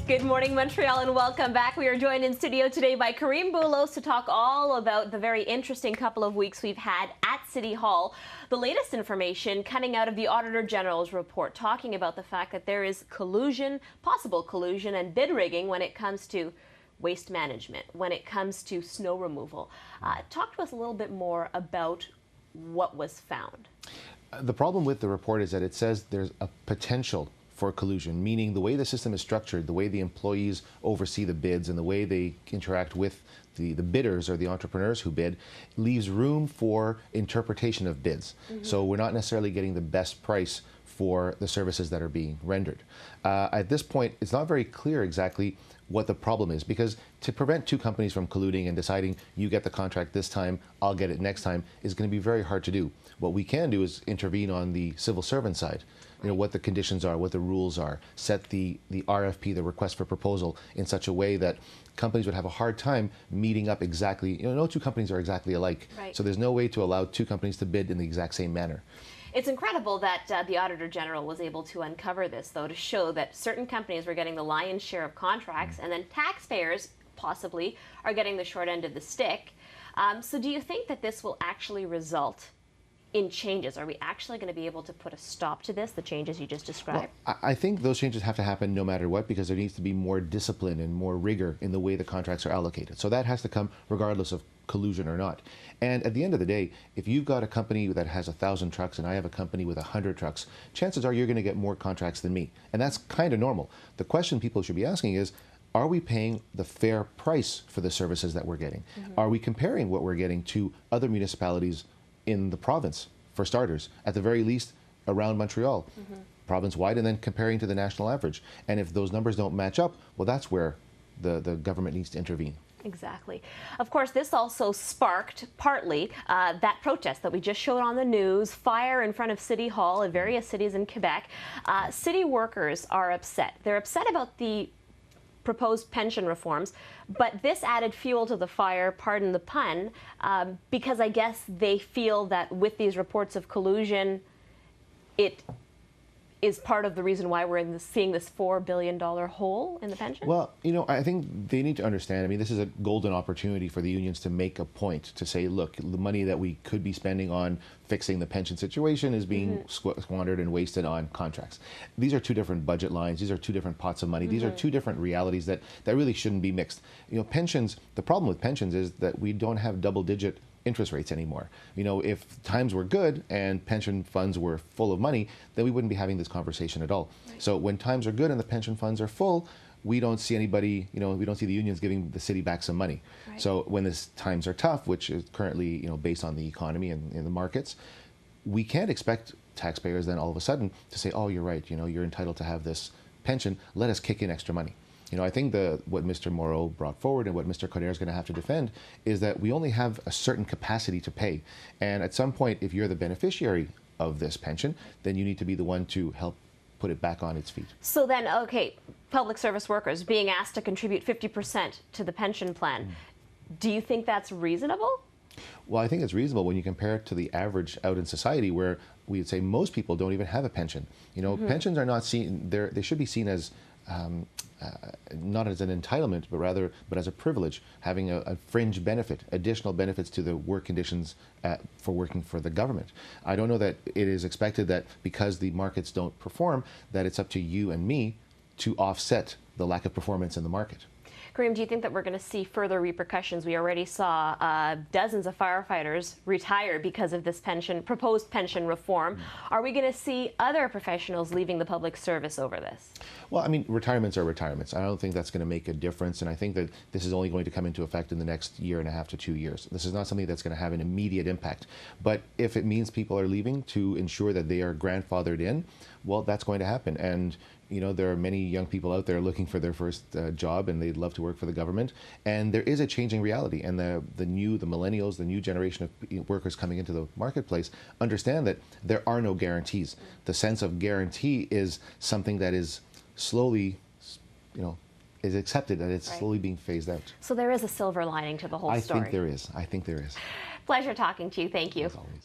Good morning, Montreal, and welcome back. We are joined in studio today by Karim Boulos to talk all about the very interesting couple of weeks we've had at City Hall. The latest information coming out of the Auditor General's report talking about the fact that there is collusion, possible collusion, and bid rigging when it comes to waste management, when it comes to snow removal. Talk to us a little bit more about what was found. The problem with the report is that it says there's a potential for collusion, meaning the way the system is structured, the way the employees oversee the bids, and the way they interact with the bidders or the entrepreneurs who bid leaves room for interpretation of bids. So we're not necessarily getting the best price for the services that are being rendered. At this point, it's not very clear exactly what the problem is, because to prevent two companies from colluding and deciding you get the contract this time, I'll get it next time, is going to be very hard to do. What we can do is intervene on the civil servant side. You know, what the conditions are, what the rules are, set the RFP, the request for proposal, in such a way that companies would have a hard time meeting up exactly. You know, no two companies are exactly alike. Right. So there's no way to allow two companies to bid in the exact same manner. It's incredible that the Auditor General was able to uncover this, though, to show that certain companies were getting the lion's share of contracts, and then taxpayers, possibly, are getting the short end of the stick. So do you think that this will actually result in changes? Are we actually going to be able to put a stop to this, the changes you just described? Well, I think those changes have to happen no matter what, because there needs to be more discipline and more rigor in the way the contracts are allocated. So that has to come regardless of collusion or not. And at the end of the day, if you've got a company that has 1,000 trucks and I have a company with 100 trucks, chances are you're going to get more contracts than me. And that's kind of normal. The question people should be asking is, are we paying the fair price for the services that we're getting? Are we comparing what we're getting to other municipalities in the province, for starters, at the very least around Montreal, province-wide, and then comparing to the national average? And if those numbers don't match up, well, that's where the government needs to intervene. Exactly. Of course, this also sparked partly that protest that we just showed on the news, fire in front of City Hall in various cities in Quebec. City workers are upset. They're upset about the proposed pension reforms, but this added fuel to the fire, pardon the pun, because I guess they feel that with these reports of collusion, it is part of the reason why we're seeing this $4 billion hole in the pension? Well, you know, I think they need to understand, I mean, this is a golden opportunity for the unions to make a point, to say, look, the money that we could be spending on fixing the pension situation is being squandered and wasted on contracts. These are two different budget lines. These are two different pots of money. These are two different realities that really shouldn't be mixed. You know, pensions, the problem with pensions is that we don't have double-digit interest rates anymore. You know, if times were good and pension funds were full of money, then we wouldn't be having this conversation at all. Right. So when times are good and the pension funds are full, we don't see anybody, you know, we don't see the unions giving the city back some money. Right. So when the times are tough, which is currently, you know, based on the economy and in the markets, we can't expect taxpayers then all of a sudden to say, oh, you're right, you know, you're entitled to have this pension, let us kick in extra money. You know, I think what Mr. Moreau brought forward and what Mr. Coderre is going to have to defend is that we only have a certain capacity to pay. And at some point, if you're the beneficiary of this pension, then you need to be the one to help put it back on its feet. So then, okay, public service workers being asked to contribute 50% to the pension plan. Do you think that's reasonable? Well, I think it's reasonable when you compare it to the average out in society, where we would say most people don't even have a pension. You know, pensions are not seen, they should be seen as not as an entitlement, but as a privilege, having a fringe benefit, additional benefits to the work conditions for working for the government. I don't know that it is expected that because the markets don't perform, that it's up to you and me to offset the lack of performance in the market. Karim, do you think that we're going to see further repercussions? We already saw dozens of firefighters retire because of this proposed pension reform. Are we going to see other professionals leaving the public service over this? Well, I mean, retirements are retirements. I don't think that's going to make a difference, and I think that this is only going to come into effect in the next 1.5 to 2 years. This is not something that's going to have an immediate impact. But if it means people are leaving to ensure that they are grandfathered in, well, that's going to happen. And you know, there are many young people out there looking for their first job, and they'd love to work for the government. And there is a changing reality, and the millennials, the new generation of workers coming into the marketplace understand that there are no guarantees. The sense of guarantee is something that is slowly, you know, is accepted, that it's slowly being phased out. So there is a silver lining to the whole story. I think there is. I think there is. Pleasure talking to you. Thank you. As always.